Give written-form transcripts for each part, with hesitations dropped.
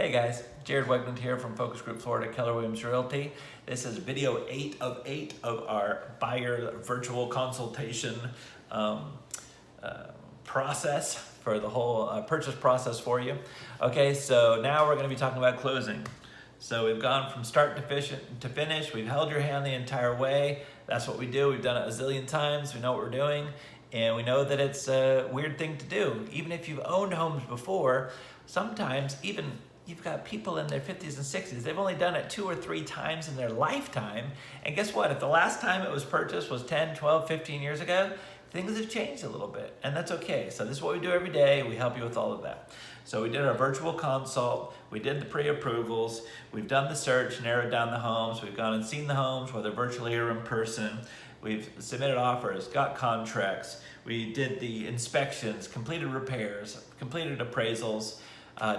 Hey guys, Jared Weggeland here from Focus Group Florida, Keller Williams Realty. This is video 8 of 8 of our buyer virtual consultation process for the whole purchase process for you. Okay, so now we're going to be talking about closing. So we've gone from start to finish. We've held your hand the entire way. That's what we do. We've done it a zillion times. We know what we're doing. And we know that it's a weird thing to do. Even if you've owned homes before, sometimes even you've got people in their 50s and 60s. They've only done it 2 or 3 times in their lifetime. And guess what? If the last time it was purchased was 10, 12, 15 years ago, things have changed a little bit. And that's okay. So this is what we do every day. We help you with all of that. So we did our virtual consult. We did the pre-approvals. We've done the search, narrowed down the homes. We've gone and seen the homes, whether virtually or in person. We've submitted offers, got contracts. We did the inspections, completed repairs, completed appraisals,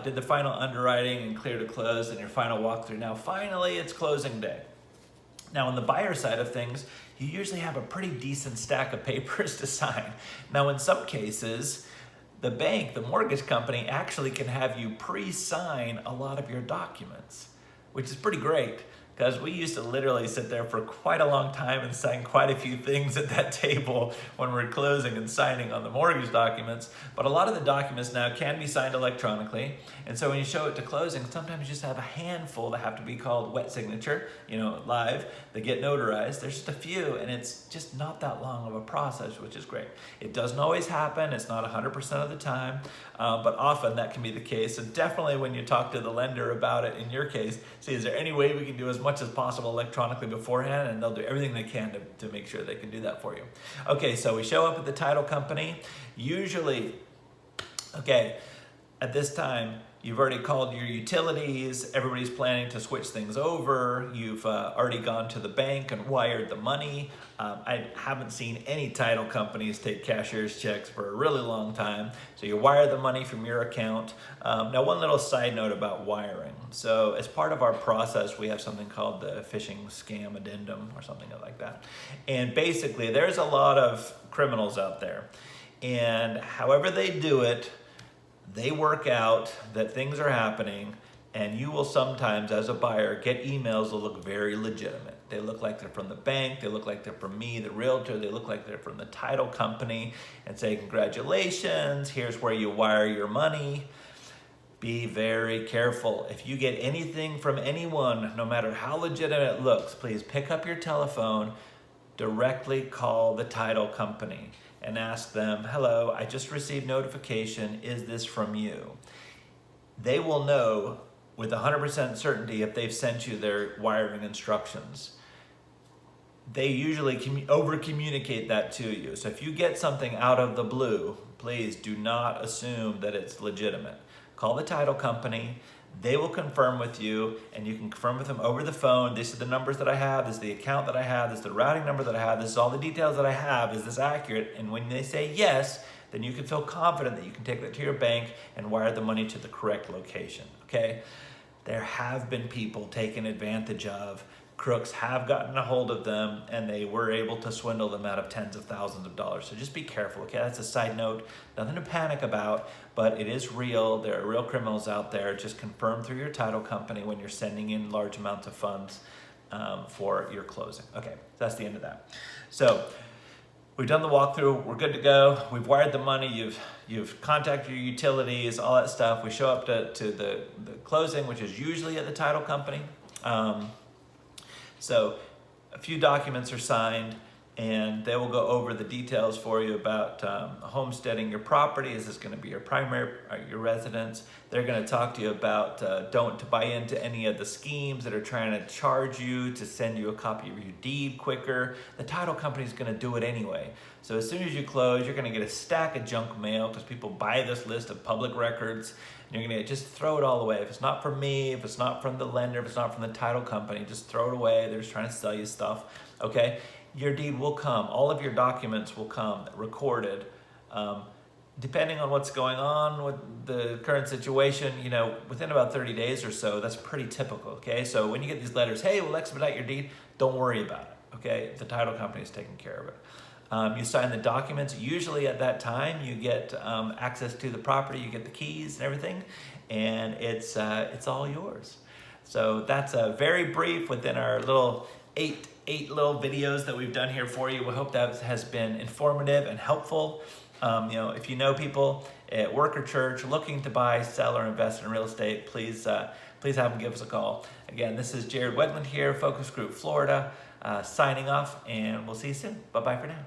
did the final underwriting and clear to close and your final walkthrough. Now, finally, it's closing day. Now, on the buyer side of things, you usually have a pretty decent stack of papers to sign. Now, in some cases, the bank, the mortgage company, actually can have you pre-sign a lot of your documents, which is pretty great. Because we used to literally sit there for quite a long time and sign quite a few things at that table when we're closing and signing on the mortgage documents. But a lot of the documents now can be signed electronically. And so when you show it to closing, sometimes you just have a handful that have to be called wet signature, live, that get notarized. There's just a few, and it's just not that long of a process, which is great. It doesn't always happen. It's not 100% of the time, but often that can be the case. So definitely when you talk to the lender about it, in your case, see, is there any way we can do as much as possible electronically beforehand, and they'll do everything they can to make sure they can do that for you. Okay, so we show up at the title company. Usually, at this time, you've already called your utilities, everybody's planning to switch things over, you've already gone to the bank and wired the money. I haven't seen any title companies take cashier's checks for a really long time, so you wire the money from your account. Now, one little side note about wiring. So as part of our process, we have something called the phishing scam addendum or something like that. And basically, there's a lot of criminals out there. And however they do it, they work out that things are happening, and you will sometimes, as a buyer, get emails that look very legitimate. They look like they're from the bank, they look like they're from me, the realtor, they look like they're from the title company, and say, congratulations, here's where you wire your money. Be very careful. If you get anything from anyone, no matter how legitimate it looks, please pick up your telephone, directly call the title company and ask them, hello, I just received notification, is this from you? They will know with 100% certainty if they've sent you their wiring instructions. They usually over-communicate that to you. So if you get something out of the blue, please do not assume that it's legitimate. Call the title company. They will confirm with you, and you can confirm with them over the phone. This is the numbers that I have. This is the account that I have. This is the routing number that I have. This is all the details that I have. Is this accurate? And when they say yes, then you can feel confident that you can take that to your bank and wire the money to the correct location, okay? There have been people taken advantage of. Crooks have gotten a hold of them, and they were able to swindle them out of tens of thousands of dollars. So just be careful, okay? That's a side note. Nothing to panic about, but it is real. There are real criminals out there. Just confirm through your title company when you're sending in large amounts of funds for your closing. Okay, that's the end of that. So we've done the walkthrough. We're good to go. We've wired the money. You've contacted your utilities, all that stuff. We show up to the closing, which is usually at the title company. So a few documents are signed, and they will go over the details for you about homesteading your property. Is this going to be your primary, your residence? They're going to talk to you about don't buy into any of the schemes that are trying to charge you to send you a copy of your deed quicker. The title company is going to do it anyway. So as soon as you close, you're going to get a stack of junk mail because people buy this list of public records. And you're going to just throw it all away. If it's not from me, if it's not from the lender, if it's not from the title company, just throw it away. They're just trying to sell you stuff, okay? Your deed will come. All of your documents will come recorded. Depending on what's going on with the current situation, within about 30 days or so, that's pretty typical, okay? So when you get these letters, hey, we'll expedite your deed, don't worry about it, okay? The title company is taking care of it. You sign the documents. Usually at that time, you get access to the property, you get the keys and everything, and it's all yours. So that's very brief within our little eight little videos that we've done here for you. We hope that has been informative and helpful. If you know people at work or church looking to buy, sell, or invest in real estate, please have them give us a call. Again, this is Jared Weggeland here, Focus Group Florida, signing off, and we'll see you soon. Bye-bye for now.